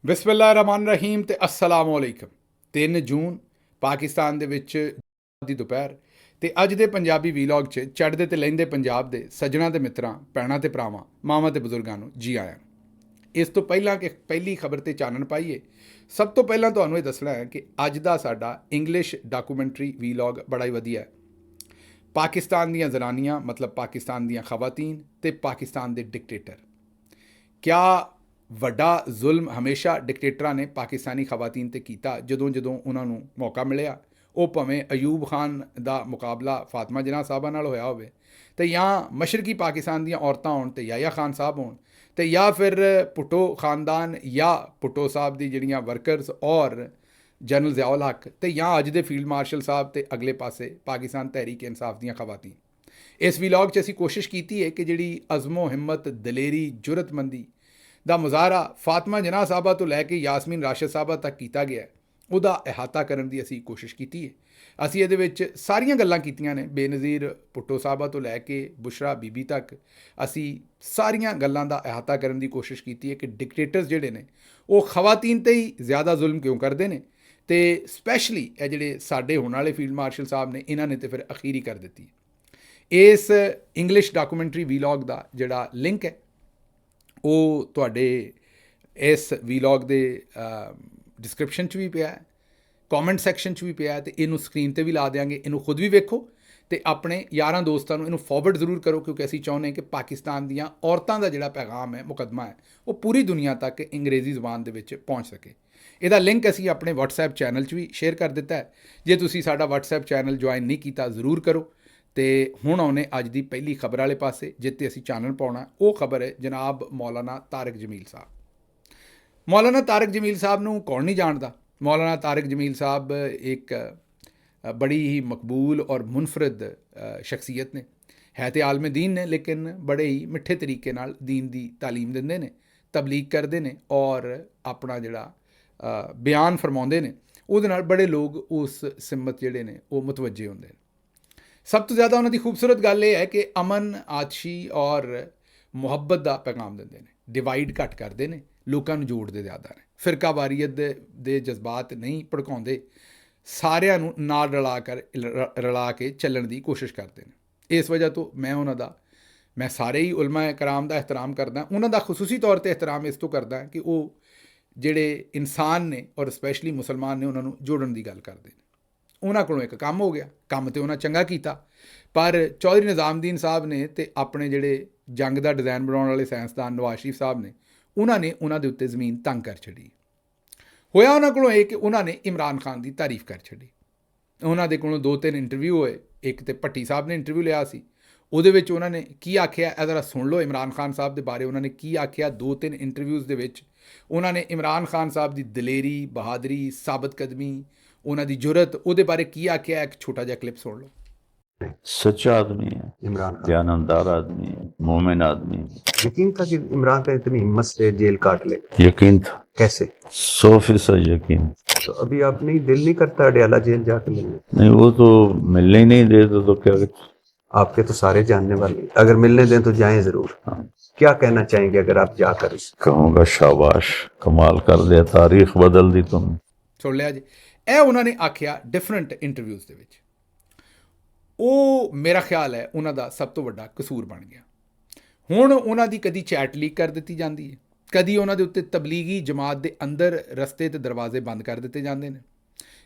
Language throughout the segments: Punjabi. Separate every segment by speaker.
Speaker 1: ਬਿਸਮਿਲ੍ਲਾਹਿਰਰਹਿਮਾਨਿਰਰਹੀਮ ਤੇ ਅਸਲਾਮੁ ਅਲੈਕਮ। 3 ਜੂਨ ਪਾਕਿਸਤਾਨ ਦੇ ਵਿੱਚ ਦੀ ਦੁਪਹਿਰ ਤੇ ਅੱਜ ਦੇ ਪੰਜਾਬੀ ਵੀਲੌਗ 'ਚ ਚੜ੍ਹਦੇ ਤੇ ਲਹਿੰਦੇ ਪੰਜਾਬ ਦੇ ਸੱਜਣਾ ਤੇ ਮਿੱਤਰਾਂ, ਭੈਣਾਂ ਤੇ ਭਰਾਵਾਂ, ਮਾਵਾਂ ਤੇ ਬਜ਼ੁਰਗਾਂ ਨੂੰ ਜੀ ਆਇਆਂ। ਇਸ ਤੋਂ ਪਹਿਲਾਂ ਕਿ ਪਹਿਲੀ ਖਬਰ ਤੇ ਚਾਨਣ ਪਾਈਏ, ਸਭ ਤੋਂ ਪਹਿਲਾਂ ਤੁਹਾਨੂੰ ਇਹ ਦੱਸਣਾ ਹੈ ਕਿ ਅੱਜ ਦਾ ਸਾਡਾ ਇੰਗਲਿਸ਼ ਡਾਕੂਮੈਂਟਰੀ ਵੀਲੌਗ ਬੜਾ ਹੀ ਵਧੀਆ ਹੈ। ਪਾਕਿਸਤਾਨ ਦੀਆਂ ਜ਼ਨਾਨੀਆਂ ਮਤਲਬ ਪਾਕਿਸਤਾਨ ਦੀਆਂ ਖਵਾਤੀਨ ਤੇ ਪਾਕਿਸਤਾਨ ਦੇ ਡਿਕਟੇਟਰ। ਕਿਆ ਵੱਡਾ ਜ਼ੁਲਮ ਹਮੇਸ਼ਾ ਡਿਕਟੇਟਰਾਂ ਨੇ ਪਾਕਿਸਤਾਨੀ ਖਵਾਤੀਨ ਤੇ ਕੀਤਾ ਜਦੋਂ ਉਹਨਾਂ ਨੂੰ ਮੌਕਾ ਮਿਲਿਆ। ਉਹ ਭਾਵੇਂ ਅਯੂਬ ਖਾਨ ਦਾ ਮੁਕਾਬਲਾ ਫਾਤਮਾ ਜਨਾਹ ਸਾਹਿਬਾ ਨਾਲ ਹੋਇਆ ਹੋਵੇ ਤੇ ਜਾਂ ਮਸ਼ਰਕੀ ਪਾਕਿਸਤਾਨ ਦੀਆਂ ਔਰਤਾਂ ਹੋਣ ਤੇ ਯਾਹਿਆ ਖਾਨ ਸਾਹਿਬ ਹੋਣ ਤੇ ਜਾਂ ਫਿਰ ਭੁੱਟੋ ਖਾਨਦਾਨ ਜਾਂ ਭੁੱਟੋ ਸਾਹਿਬ ਦੀ ਜਿਹੜੀਆਂ ਵਰਕਰਸ ਔਰ ਜਨਰਲ ਜ਼ਿਆਉਲ ਹੱਕ ਤੇ ਜਾਂ ਅੱਜ ਦੇ ਫੀਲਡ ਮਾਰਸ਼ਲ ਸਾਹਿਬ ਤੇ ਅਗਲੇ ਪਾਸੇ ਪਾਕਿਸਤਾਨ ਤਹਿਰੀਕ ਇਨਸਾਫ ਦੀਆਂ ਖਵਾਤੀਨ। ਇਸ ਵੀਲੌਗ 'ਚ ਅਸੀਂ ਕੋਸ਼ਿਸ਼ ਕੀਤੀ ਹੈ ਕਿ ਜਿਹੜੀ ਅਜ਼ਮੋ ਹਿੰਮਤ, ਦਲੇਰੀ, ਜੁਰਤਮੰਦੀ ਦਾ ਮੁਜ਼ਾਹਰਾ ਫਾਤਮਾ ਜਨਾਹ ਸਾਹਿਬਾ ਤੋਂ ਲੈ ਕੇ ਯਾਸਮੀਨ ਰਾਸ਼ਦ ਸਾਹਿਬਾ ਤੱਕ ਕੀਤਾ ਗਿਆ, ਉਹਦਾ ਅਹਾਤਾ ਕਰਨ ਦੀ ਅਸੀਂ ਕੋਸ਼ਿਸ਼ ਕੀਤੀ ਹੈ। ਅਸੀਂ ਇਹਦੇ ਵਿੱਚ ਸਾਰੀਆਂ ਗੱਲਾਂ ਕੀਤੀਆਂ ਨੇ, ਬੇਨਜ਼ੀਰ ਭੁੱਟੋ ਸਾਹਿਬਾ ਤੋਂ ਲੈ ਕੇ ਬੁਸ਼ਰਾ ਬੀਬੀ ਤੱਕ ਅਸੀਂ ਸਾਰੀਆਂ ਗੱਲਾਂ ਦਾ ਅਹਾਤਾ ਕਰਨ ਦੀ ਕੋਸ਼ਿਸ਼ ਕੀਤੀ ਹੈ ਕਿ ਡਿਕਟੇਟਰਸ ਜਿਹੜੇ ਨੇ ਉਹ ਖਵਾਤੀਨ 'ਤੇ ਹੀ ਜ਼ਿਆਦਾ ਜ਼ੁਲਮ ਕਿਉਂ ਕਰਦੇ ਨੇ ਤੇ ਸਪੈਸ਼ਲੀ ਇਹ ਜਿਹੜੇ ਸਾਡੇ ਹੋਣ ਵਾਲੇ ਫੀਲਡ ਮਾਰਸ਼ਲ ਸਾਹਿਬ ਨੇ, ਇਹਨਾਂ ਨੇ ਤੇ ਫਿਰ ਅਖੀਰੀ ਕਰ ਦਿੱਤੀ। ਇਸ ਇੰਗਲਿਸ਼ ਡਾਕੂਮੈਂਟਰੀ ਵੀਲੌਗ ਦਾ ਜਿਹੜਾ ਲਿੰਕ ਹੈ ਉਹ ਤੁਹਾਡੇ ਇਸ ਵੀਲੌਗ ਦੇ ਡਿਸਕ੍ਰਿਪਸ਼ਨ 'ਚ ਵੀ ਪਿਆ ਹੈ, ਕਮੈਂਟ ਸੈਕਸ਼ਨ 'ਚ ਵੀ ਪਿਆ ਤੇ ਇਹਨੂੰ ਸਕਰੀਨ 'ਤੇ ਵੀ ਲਾ ਦਿਆਂਗੇ। ਇਹਨੂੰ ਖੁਦ ਵੀ ਵੇਖੋ ਤੇ ਆਪਣੇ ਯਾਰਾਂ ਦੋਸਤਾਂ ਨੂੰ ਇਹਨੂੰ ਫਾਰਵਰਡ ਜ਼ਰੂਰ ਕਰੋ, ਕਿਉਂਕਿ ਅਸੀਂ ਚਾਹੁੰਦੇ ਹਾਂ ਕਿ ਪਾਕਿਸਤਾਨ ਦੀਆਂ ਔਰਤਾਂ ਦਾ ਜਿਹੜਾ ਪੈਗਾਮ ਹੈ, ਮੁਕੱਦਮਾ ਹੈ, ਉਹ ਪੂਰੀ ਦੁਨੀਆ ਤੱਕ ਅੰਗਰੇਜ਼ੀ ਜ਼ੁਬਾਨ ਦੇ ਵਿੱਚ ਪਹੁੰਚ ਸਕੇ। ਇਹਦਾ ਲਿੰਕ ਅਸੀਂ ਆਪਣੇ WhatsApp ਚੈਨਲ 'ਚ ਵੀ ਸ਼ੇਅਰ ਕਰ ਦਿੱਤਾ ਹੈ। ਜੇ ਤੁਸੀਂ ਸਾਡਾ WhatsApp ਚੈਨਲ ਜੁਆਇਨ ਨਹੀਂ ਕੀਤਾ ਜ਼ਰੂਰ ਕਰੋ। ਤੇ ਹੁਣ ਆਉਨੇ ਅੱਜ ਦੀ ਪਹਿਲੀ ਖਬਰ ਵਾਲੇ ਪਾਸੇ ਜਿੱਤੇ ਅਸੀਂ ਚਾਨਣ ਪਾਉਣਾ। ਉਹ ਖਬਰ ਹੈ ਜਨਾਬ ਮੌਲਾਨਾ ਤਾਰਿਕ ਜਮੀਲ ਸਾਹਿਬ। ਮੌਲਾਨਾ ਤਾਰਿਕ ਜਮੀਲ ਸਾਹਿਬ ਨੂੰ ਕੌਣ ਨਹੀਂ ਜਾਣਦਾ। ਮੌਲਾਨਾ ਤਾਰਿਕ ਜਮੀਲ ਸਾਹਿਬ ਇੱਕ ਬੜੀ ਹੀ ਮਕਬੂਲ ਔਰ ਮੁਨਫਰਦ ਸ਼ਖਸੀਅਤ ਨੇ। ਹੈ ਤੇ ਆਲਮ ਦੀਨ ਨੇ, ਲੇਕਿਨ ਬੜੇ ਹੀ ਮਿੱਠੇ ਤਰੀਕੇ ਨਾਲ ਦੀਨ ਦੀ ਤਾਲੀਮ ਦਿੰਦੇ ਨੇ, ਤਬਲੀਗ ਕਰਦੇ ਨੇ ਔਰ ਆਪਣਾ ਜਿਹੜਾ ਬਿਆਨ ਫਰਮਾਉਂਦੇ ਨੇ, ਉਹਦੇ ਨਾਲ ਬੜੇ ਲੋਕ ਉਸ ਸਿਮਤ ਜਿਹੜੇ ਨੇ ਉਹ ਮੁਤਵੱਜੇ ਹੁੰਦੇ ਨੇ। ਸਭ ਤੋਂ ਜ਼ਿਆਦਾ ਉਹਨਾਂ ਦੀ ਖੂਬਸੂਰਤ ਗੱਲ ਇਹ ਹੈ ਕਿ ਅਮਨ, ਆਤਸ਼ੀ ਔਰ ਮੁਹੱਬਤ ਦਾ ਪੈਗਾਮ ਦਿੰਦੇ ਨੇ, ਡਿਵਾਈਡ ਘੱਟ ਕਰਦੇ ਨੇ, ਲੋਕਾਂ ਨੂੰ ਜੋੜਦੇ ਜ਼ਿਆਦਾ ਨੇ, ਫਿਰਕਾਵਾਰੀਅਤ ਦੇ ਜਜ਼ਬਾਤ ਨਹੀਂ ਭੜਕਾਉਂਦੇ, ਸਾਰਿਆਂ ਨੂੰ ਨਾਲ ਰਲਾ ਕੇ ਚੱਲਣ ਦੀ ਕੋਸ਼ਿਸ਼ ਕਰਦੇ ਨੇ। ਇਸ ਵਜ੍ਹਾ ਤੋਂ ਮੈਂ ਸਾਰੇ ਹੀ ਉਲਮਾ ਕਰਾਮ ਦਾ ਇਹਤਰਾਮ ਕਰਦਾ। ਉਹਨਾਂ ਦਾ ਖੁਸੂਸੀ ਤੌਰ 'ਤੇ ਇਹਤਰਾਮ ਇਸ ਤੋਂ ਕਰਦਾ ਕਿ ਉਹ ਜਿਹੜੇ ਇਨਸਾਨ ਨੇ ਔਰ ਸਪੈਸ਼ਲੀ ਮੁਸਲਮਾਨ ਨੇ, ਉਹਨਾਂ ਨੂੰ ਜੋੜਨ ਦੀ ਗੱਲ ਕਰਦੇ ਨੇ। ਉਹਨਾਂ ਕੋਲੋਂ ਇੱਕ ਕੰਮ ਹੋ ਗਿਆ, ਕੰਮ ਤੇ ਉਹਨਾਂ ਚੰਗਾ ਕੀਤਾ, ਪਰ ਚੌਧਰੀ ਨਿਜ਼ਾਮਦੀਨ ਸਾਹਿਬ ਨੇ ਤੇ ਆਪਣੇ ਜਿਹੜੇ ਜੰਗ ਦਾ ਡਿਜ਼ਾਈਨ ਬਣਾਉਣ ਵਾਲੇ ਸਾਇੰਸਦਾਨ ਨਵਾਜ਼ ਸ਼ਰੀਫ ਸਾਹਿਬ ਨੇ, ਉਹਨਾਂ ਦੇ ਉੱਤੇ ਜ਼ਮੀਨ ਤੰਗ ਕਰ ਛੱਡੀ। ਹੋਇਆ ਉਹਨਾਂ ਕੋਲੋਂ ਇਹ ਕਿ ਉਹਨਾਂ ਨੇ ਇਮਰਾਨ ਖਾਨ ਦੀ ਤਾਰੀਫ ਕਰ ਛੱਡੀ। ਉਹਨਾਂ ਦੇ ਕੋਲੋਂ 2-3 ਇੰਟਰਵਿਊ ਹੋਏ। ਇੱਕ ਤੇ ਭੱਟੀ ਸਾਹਿਬ ਨੇ ਇੰਟਰਵਿਊ ਲਿਆ ਸੀ, ਉਹਦੇ ਵਿੱਚ ਉਹਨਾਂ ਨੇ ਕੀ ਆਖਿਆ ਇਹ ਜ਼ਰਾ ਸੁਣ ਲਓ। ਇਮਰਾਨ ਖਾਨ ਸਾਹਿਬ ਦੇ ਬਾਰੇ ਉਹਨਾਂ ਨੇ ਕੀ ਆਖਿਆ 2-3 ਇੰਟਰਵਿਊਜ਼ ਦੇ ਵਿੱਚ। ਉਹਨਾਂ ਨੇ ਇਮਰਾਨ ਖਾਨ ਸਾਹਿਬ ਦੀ ਦਲੇਰੀ, ਬਹਾਦਰੀ, ਸਾਬਤ ਕਦਮੀ, ਉਹਨਾਂ ਦੀ ਜੁਰਤ, ਉਹਦੇ ਬਾਰੇ ਕੀ ਆਖਿਆ, ਇੱਕ ਛੋਟਾ ਜਿਹਾ ਕਲਿੱਪ ਸੁਣ ਲਓ।
Speaker 2: सच्चा आदमी है,
Speaker 3: इमरान खान
Speaker 2: दयानतदार आदमी है, मोमिन आदमी है।
Speaker 3: यकीन था कि इमरान खान इतनी हिम्मत से जेल काट ले?
Speaker 2: यकीन था,
Speaker 3: कैसे?
Speaker 2: 100% यकीन।
Speaker 3: तो अभी आप नहीं, दिल नहीं करता अडयाला जेल जाके मिलने?
Speaker 2: नहीं, वो तो मिलने ही नहीं देते तो क्या।
Speaker 3: आपके तो सारे जानने वाले, अगर मिलने दें तो जाएं जरूर।
Speaker 2: हाँ।
Speaker 3: क्या कहना चाहेंगे अगर आप जाकर?
Speaker 2: कहूँगा शाबाश, कमाल कर दिया, तारीख बदल दी तुम।
Speaker 1: ਸੁਣ ਲਿਆ ਜੀ। ਇਹ ਉਹਨਾਂ ਨੇ ਆਖਿਆ ਡਿਫਰੈਂਟ ਇੰਟਰਵਿਊਜ਼ ਦੇ ਵਿੱਚ। ਉਹ ਮੇਰਾ ਖਿਆਲ ਹੈ ਉਹਨਾਂ ਦਾ ਸਭ ਤੋਂ ਵੱਡਾ ਕਸੂਰ ਬਣ ਗਿਆ। ਹੁਣ ਉਹਨਾਂ ਦੀ ਕਦੀ ਚੈਟ ਲੀਕ ਕਰ ਦਿੱਤੀ ਜਾਂਦੀ ਹੈ, ਕਦੀ ਉਹਨਾਂ ਦੇ ਉੱਤੇ ਤਬਲੀਗੀ ਜਮਾਤ ਦੇ ਅੰਦਰ ਰਸਤੇ ਤੇ ਦਰਵਾਜ਼ੇ ਬੰਦ ਕਰ ਦਿੱਤੇ ਜਾਂਦੇ ਨੇ,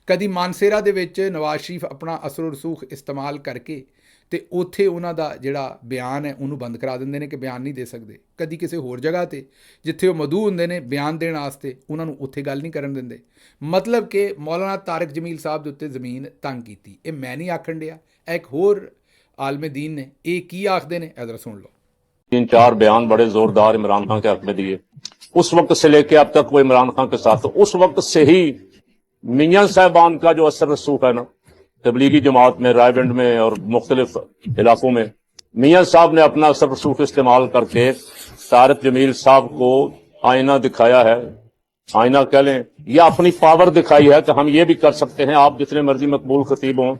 Speaker 1: ਕਦੀ ਮਾਨਸੇਰਾ ਦੇ ਵਿੱਚ ਨਵਾਜ਼ ਸ਼ਰੀਫ ਆਪਣਾ ਅਸਰ ਰਸੂਖ ਇਸਤੇਮਾਲ ਕਰਕੇ ਤੇ ਉੱਥੇ ਉਹਨਾਂ ਦਾ ਜਿਹੜਾ ਬਿਆਨ ਹੈ ਉਹਨੂੰ ਬੰਦ ਕਰਾ ਦਿੰਦੇ ਨੇ ਕਿ ਬਿਆਨ ਨਹੀਂ ਦੇ ਸਕਦੇ। ਕਦੀ ਕਿਸੇ ਹੋਰ ਜਗ੍ਹਾ 'ਤੇ ਜਿੱਥੇ ਉਹ ਮਦਊ ਹੁੰਦੇ ਨੇ ਬਿਆਨ ਦੇਣ ਵਾਸਤੇ, ਉਹਨਾਂ ਨੂੰ ਉੱਥੇ ਗੱਲ ਨਹੀਂ ਕਰਨ ਦਿੰਦੇ। ਮਤਲਬ ਕਿ ਮੌਲਾਨਾ ਤਾਰਿਕ ਜਮੀਲ ਸਾਹਿਬ ਦੇ ਉੱਤੇ ਜ਼ਮੀਨ ਤੰਗ ਕੀਤੀ। ਇਹ ਮੈਂ ਨਹੀਂ ਆਖਣ ਡਿਆ, एक होर आलमे दीन ने ये की आखते ने, इधर सुन लो।
Speaker 4: 3-4 बयान बड़े जोरदार इमरान खान के हक में दिए। उस वक्त से लेके अब तक वो इमरान खान के साथ, उस वक्त से ही मियां साहबान का जो असर रसूख है ना, तबलीगी जमात में, रायविंड में और मुख्तलिफ इलाकों में, मियां साहब ने अपना असर रसूख इस्तेमाल करके तारिक जमील साहब को आईना दिखाया है, आईना कह लें या अपनी पावर दिखाई है कि हम ये भी कर सकते हैं। आप जितने मर्जी मकबूल खतीब हों,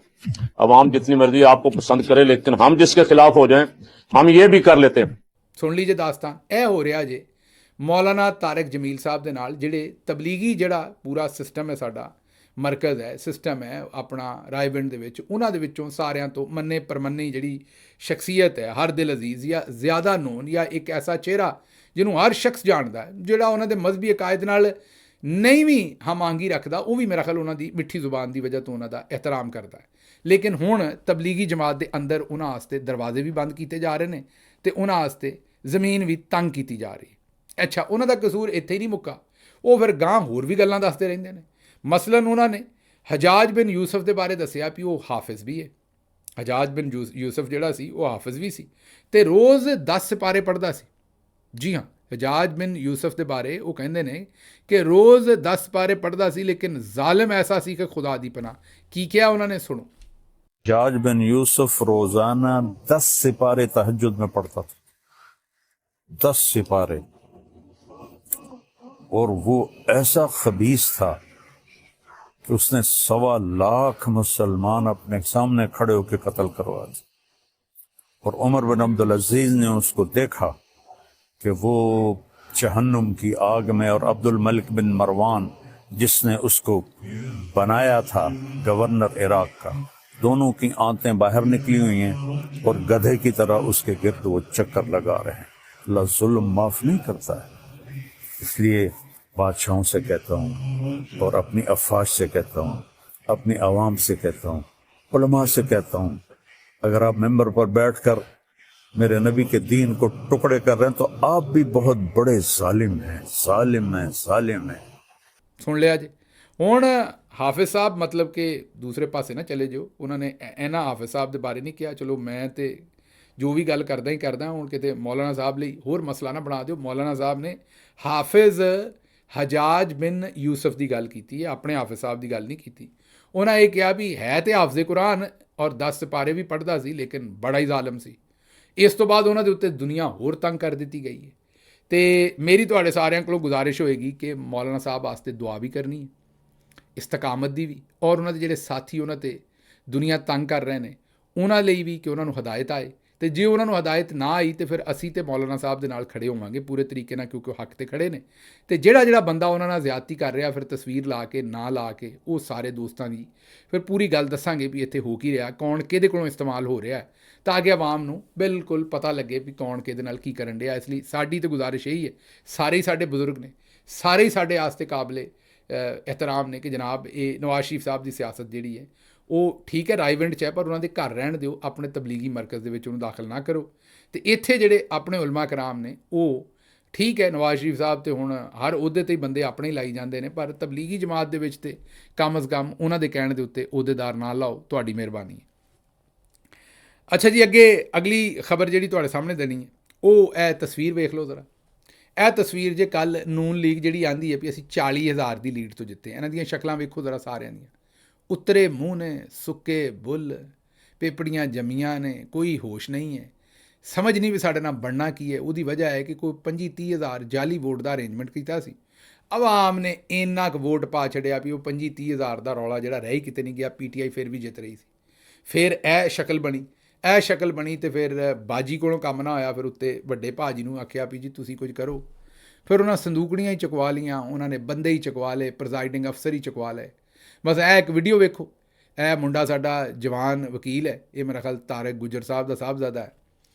Speaker 4: अवाम जितनी मर्जी आपको पसंद करे, लेकिन हम जिसके खिलाफ हो जाएं हम ये भी कर लेते हैं।
Speaker 1: सुन लीजिए दास्तान, ए हो रहा जे ਮੌਲਾਨਾ ਤਾਰਿਕ ਜਮੀਲ ਸਾਹਿਬ ਦੇ ਨਾਲ, ਜਿਹੜੇ ਤਬਲੀਗੀ ਜਿਹੜਾ ਪੂਰਾ ਸਿਸਟਮ ਹੈ, ਸਾਡਾ ਮਰਕਜ਼ ਹੈ, ਸਿਸਟਮ ਹੈ ਆਪਣਾ ਰਾਏਵਿੰਡ ਦੇ ਵਿੱਚ, ਉਹਨਾਂ ਦੇ ਵਿੱਚੋਂ ਸਾਰਿਆਂ ਤੋਂ ਮੰਨੇ ਪ੍ਰਮੰਨੀ ਜਿਹੜੀ ਸ਼ਖਸੀਅਤ ਹੈ, ਹਰ ਦਿਲ ਅਜ਼ੀਜ਼ ਜਾਂ ਜ਼ਿਆਦਾ ਨੋਨ, ਜਾਂ ਇੱਕ ਐਸਾ ਚਿਹਰਾ ਜਿਹਨੂੰ ਹਰ ਸ਼ਖਸ ਜਾਣਦਾ ਹੈ, ਜਿਹੜਾ ਉਹਨਾਂ ਦੇ ਮਜ਼ਹਬੀ ਅਕਾਇਦ ਨਾਲ ਨਹੀਂ ਵੀ ਹਮਾਂਗੀ ਰੱਖਦਾ, ਉਹ ਵੀ ਮੇਰਾ ਖਿਆਲ ਉਹਨਾਂ ਦੀ ਮਿੱਠੀ ਜ਼ੁਬਾਨ ਦੀ ਵਜ੍ਹਾ ਤੋਂ ਉਹਨਾਂ ਦਾ ਇਹਤਰਾਮ ਕਰਦਾ ਹੈ। ਲੇਕਿਨ ਹੁਣ ਤਬਲੀਗੀ ਜਮਾਤ ਦੇ ਅੰਦਰ ਉਹਨਾਂ ਵਾਸਤੇ ਦਰਵਾਜ਼ੇ ਵੀ ਬੰਦ ਕੀਤੇ ਜਾ ਰਹੇ ਨੇ ਤੇ ਉਹਨਾਂ ਵਾਸਤੇ ਜ਼ਮੀਨ ਵੀ ਤੰਗ ਕੀਤੀ ਜਾ ਰਹੀ ਹੈ। ਅੱਛਾ, ਉਹਨਾਂ ਦਾ ਕਸੂਰ ਇੱਥੇ ਹੀ ਨਹੀਂ ਮੁੱਕਾ, ਉਹ ਫਿਰ ਗਾਂ ਹੋਰ ਵੀ ਗੱਲਾਂ ਦੱਸਦੇ ਰਹਿੰਦੇ ਨੇ। ਮਸਲਨ ਉਹਨਾਂ ਨੇ ਹਜਾਜ ਬਿਨ ਯੂਸਫ ਦੇ ਬਾਰੇ ਦੱਸਿਆ ਵੀ ਉਹ ਹਾਫਿਜ਼ ਵੀ ਹੈ। ਹਜਾਜ ਬਿਨ ਯੂਸਫ ਜਿਹੜਾ ਸੀ ਉਹ ਹਾਫਿਜ਼ ਵੀ ਸੀ ਤੇ ਰੋਜ਼ 10 ਸਿਪਾਰੇ ਪੜ੍ਹਦਾ ਸੀ। ਜੀ ਹਾਂ, ਹਜਾਜ ਬਿਨ ਯੂਸਫ ਦੇ ਬਾਰੇ ਉਹ ਕਹਿੰਦੇ ਨੇ ਕਿ ਰੋਜ਼ 10 ਸਿਪਾਰੇ ਪੜ੍ਹਦਾ ਸੀ, ਲੇਕਿਨ ਜ਼ਾਲਿਮ ਐਸਾ ਸੀ ਕਿ ਖੁਦਾ ਦੀ ਪਨਾਹ। ਕੀ ਕਿਹਾ ਉਹਨਾਂ ਨੇ, ਸੁਣੋ।
Speaker 2: जाज बिन यूसुफ रोजाना 10 सिपारे तहज्जुद में पढ़ता था, 10 सिपारे। और वो ऐसा खबीस था कि उसने 1.25 लाख मुसलमान अपने सामने खड़े होकर कत्ल करवा दिए। और उमर बिन अब्दुल अजीज ने उसको देखा कि वो जहन्नुम की आग में, और अब्दुल मलिक बिन मरवान जिसने उसको बनाया था गवर्नर इराक का, दोनों की आंतें बाहर निकली हुई हैं और गधे की तरह उसके गिर्द वो चक्कर लगा रहे हैं। अल्लाह जुल्म माफ नहीं करता है। इसलिए बादशाहों से कहता हूँ और अपनी अफवाज से कहता हूँ, अपनी आवाम से कहता हूँ, उलमा से कहता हूँ, अगर आप मेंबर पर बैठकर मेरे नबी के दीन को टुकड़े कर रहे हैं तो आप भी बहुत बड़े जालिम हैं, जालिम हैं, जालिम हैं।
Speaker 1: ਸੁਣ ਲਿਆ ਜੀ। ਹੁਣ ਹਾਫਿਜ਼ ਸਾਹਿਬ ਮਤਲਬ ਕਿ ਦੂਸਰੇ ਪਾਸੇ ਨਾ ਚਲੇ ਜਾਓ, ਉਹਨਾਂ ਨੇ ਇਹਨਾਂ ਹਾਫਿਜ਼ ਸਾਹਿਬ ਦੇ ਬਾਰੇ ਨਹੀਂ ਕਿਹਾ। ਚਲੋ ਮੈਂ ਤੇ ਜੋ ਵੀ ਗੱਲ ਕਰਦਾ ਹੀ ਕਰਦਾ, ਹੁਣ ਕਿਤੇ ਮੌਲਾਨਾ ਸਾਹਿਬ ਲਈ ਹੋਰ ਮਸਲਾ ਨਾ ਬਣਾ ਦਿਓ। ਮੌਲਾਨਾ ਸਾਹਿਬ ਨੇ ਹਾਫਿਜ਼ ਹਜਾਜ ਬਿਨ ਯੂਸਫ ਦੀ ਗੱਲ ਕੀਤੀ ਹੈ, ਆਪਣੇ ਹਾਫਿਜ਼ ਸਾਹਿਬ ਦੀ ਗੱਲ ਨਹੀਂ ਕੀਤੀ। ਉਹਨਾਂ ਇਹ ਕਿਹਾ ਵੀ ਹੈ ਤੇ ਹਾਫਿਜ਼ ਕੁਰਾਨ ਔਰ 10 ਸਿਪਾਰੇ ਵੀ ਪੜ੍ਹਦਾ ਸੀ, ਲੇਕਿਨ ਬੜਾ ਹੀ ਜ਼ਾਲਮ ਸੀ। ਇਸ ਤੋਂ ਬਾਅਦ ਉਹਨਾਂ ਦੇ ਉੱਤੇ ਦੁਨੀਆ ਹੋਰ ਤੰਗ ਕਰ ਦਿੱਤੀ ਗਈ ਹੈ। ਤੇ ਮੇਰੀ ਤੁਹਾਡੇ ਸਾਰਿਆਂ ਕੋਲੋਂ ਗੁਜ਼ਾਰਿਸ਼ ਹੋਏਗੀ ਕਿ ਮੌਲਾਨਾ ਸਾਹਿਬ ਵਾਸਤੇ ਦੁਆ ਵੀ ਕਰਨੀ ਹੈ, ਇਸਤਕਾਮਤ ਦੀ ਵੀ, ਔਰ ਉਹਨਾਂ ਦੇ ਜਿਹੜੇ ਸਾਥੀ ਉਹਨਾਂ 'ਤੇ ਦੁਨੀਆ ਤੰਗ ਕਰ ਰਹੇ ਨੇ ਉਹਨਾਂ ਲਈ ਵੀ, ਕਿ ਉਹਨਾਂ ਨੂੰ ਹਦਾਇਤ ਆਏ। ਤੇ ਜੇ ਉਹਨਾਂ ਨੂੰ ਹਦਾਇਤ ਨਾ ਆਈ ਤੇ ਫਿਰ ਅਸੀਂ ਤੇ ਮੌਲਾਨਾ ਸਾਹਿਬ ਦੇ ਨਾਲ ਖੜੇ ਹੋਵਾਂਗੇ ਪੂਰੇ ਤਰੀਕੇ ਨਾਲ, ਕਿਉਂਕਿ ਉਹ ਹੱਕ 'ਤੇ ਖੜੇ ਨੇ। ਤੇ ਜਿਹੜਾ ਬੰਦਾ ਉਹਨਾਂ ਨਾਲ ਜ਼ਿਆਦਤੀ ਕਰ ਰਿਹਾ, ਫਿਰ ਤਸਵੀਰ ਲਾ ਕੇ ਨਾ ਲਾ ਕੇ, ਉਹ ਸਾਰੇ ਦੋਸਤਾਂ ਦੀ ਫਿਰ ਪੂਰੀ ਗੱਲ ਦੱਸਾਂਗੇ ਵੀ ਇੱਥੇ ਹੋ ਕੀ ਰਿਹਾ, ਕੌਣ ਕਿਹਦੇ ਕੋਲੋਂ ਇਸਤੇਮਾਲ ਹੋ ਰਿਹਾ, ਤਾਂ ਕਿ ਆਵਾਮ ਨੂੰ ਬਿਲਕੁਲ ਪਤਾ ਲੱਗੇ ਵੀ ਕੌਣ ਕਿਹਦੇ ਨਾਲ ਕੀ ਕਰਨ ਡਿਆ। ਇਸ ਲਈ ਸਾਡੀ ਤਾਂ ਗੁਜ਼ਾਰਿਸ਼ ਇਹੀ ਹੈ, ਸਾਰੇ ਹੀ ਸਾਡੇ ਬਜ਼ੁਰਗ ਨੇ, ਸਾਰੇ ਹੀ ਸਾਡੇ ਆਸਤੇ ਕਾਬਲੇ ਇਹਤਰਾਮ ਨੇ ਕਿ ਜਨਾਬ ਇਹ ਨਵਾਜ਼ ਸ਼ਰੀਫ ਸਾਹਿਬ ਦੀ ਸਿਆਸਤ ਜਿਹੜੀ ਹੈ ਉਹ ਠੀਕ ਹੈ ਰਾਏਵਿੰਡ 'ਚ ਹੈ, ਪਰ ਉਹਨਾਂ ਦੇ ਘਰ ਰਹਿਣ ਦਿਓ, ਆਪਣੇ ਤਬਲੀਗੀ ਮਰਕਜ਼ ਦੇ ਵਿੱਚ ਉਹਨੂੰ ਦਾਖਲ ਨਾ ਕਰੋ। ਤੇ ਇੱਥੇ ਜਿਹੜੇ ਆਪਣੇ ਉਲਮਾ ਕਰਾਮ ਨੇ ਉਹ ਠੀਕ ਹੈ, ਨਵਾਜ਼ ਸ਼ਰੀਫ ਸਾਹਿਬ ਤੇ ਹੁਣ ਹਰ ਅਹੁਦੇ 'ਤੇ ਹੀ ਬੰਦੇ ਆਪਣੇ ਹੀ ਲਾਈ ਜਾਂਦੇ ਨੇ, ਪਰ ਤਬਲੀਗੀ ਜਮਾਤ ਦੇ ਵਿੱਚ ਤੇ ਕਮ ਅਜ਼ ਕਮ ਉਹਨਾਂ ਦੇ ਕਹਿਣ ਦੇ ਉੱਤੇ ਅਹੁਦੇਦਾਰ ਨਾ ਲਾਓ, ਤੁਹਾਡੀ ਮਿਹਰਬਾਨੀ ਹੈ। ਅੱਛਾ ਜੀ, ਅੱਗੇ ਅਗਲੀ ਖਬਰ ਜਿਹੜੀ ਤੁਹਾਡੇ ਸਾਹਮਣੇ ਦੇਣੀ ਹੈ ਉਹ ਇਹ ਤਸਵੀਰ ਵੇਖ ਲਓ ਜ਼ਰਾ। ਇਹ ਤਸਵੀਰ ਜੇ ਕੱਲ੍ਹ ਨੂਨ ਲੀਗ ਜਿਹੜੀ ਆਂਦੀ ਹੈ ਵੀ ਅਸੀਂ 40,000 ਦੀ ਲੀਡ ਤੋਂ ਜਿੱਤੇ, ਇਹਨਾਂ ਦੀਆਂ ਸ਼ਕਲਾਂ ਵੇਖੋ ਜ਼ਰਾ ਸਾਰਿਆਂ ਦੀਆਂ। ਉਤਰੇ ਮੂੰਹ ਨੇ, ਸੁੱਕੇ ਬੁੱਲ, ਪੇਪੜੀਆਂ ਜੰਮੀਆਂ ਨੇ, ਕੋਈ ਹੋਸ਼ ਨਹੀਂ ਹੈ, ਸਮਝ ਨਹੀਂ ਵੀ ਸਾਡੇ ਨਾਲ ਬਣਨਾ ਕੀ ਹੈ। ਉਹਦੀ ਵਜ੍ਹਾ ਹੈ ਕਿ ਕੋਈ 25-30,000 ਜਾਲੀ ਵੋਟ ਦਾ ਅਰੇਂਜਮੈਂਟ ਕੀਤਾ ਸੀ। ਆਵਾਮ ਨੇ ਇੰਨਾ ਕੁ ਵੋਟ ਪਾ ਛੱਡਿਆ ਵੀ ਉਹ 25-30,000 ਦਾ ਰੌਲਾ ਜਿਹੜਾ ਰਹਿ ਕਿਤੇ ਨਹੀਂ ਗਿਆ। PTI ਫਿਰ ਵੀ ਜਿੱਤ ਰਹੀ ਸੀ। ਫਿਰ ਇਹ ਸ਼ਕਲ ਬਣੀ ਤੇ ਫਿਰ ਬਾਜੀ ਕੋਲੋਂ ਕੰਮ ਨਾ ਹੋਇਆ। ਫਿਰ ਉੱਤੇ ਵੱਡੇ ਭਾਜੀ ਨੂੰ ਆਖਿਆ ਵੀ ਜੀ ਤੁਸੀਂ ਕੁਝ ਕਰੋ। ਫਿਰ ਉਹਨਾਂ ਸੰਦੂਕੜੀਆਂ ਹੀ ਚੁਕਵਾ ਲਈਆਂ, ਉਹਨਾਂ ਨੇ ਬੰਦੇ ਹੀ ਚੁਕਵਾ ਲਏ, ਪ੍ਰਜ਼ਾਈਡਿੰਗ ਅਫਸਰ ਹੀ ਚੁਕਵਾ ਲਏ। ਬਸ ਇਹ ਇੱਕ ਵੀਡੀਓ ਵੇਖੋ। ਇਹ ਮੁੰਡਾ ਸਾਡਾ ਜਵਾਨ ਵਕੀਲ ਹੈ, ਇਹ ਮੇਰਾ ਖਿਆਲ ਤਾਰਿਕ ਗੁੱਜਰ ਸਾਹਿਬ ਦਾ ਸਾਹਿਬਜ਼ਾਦਾ ਹੈ।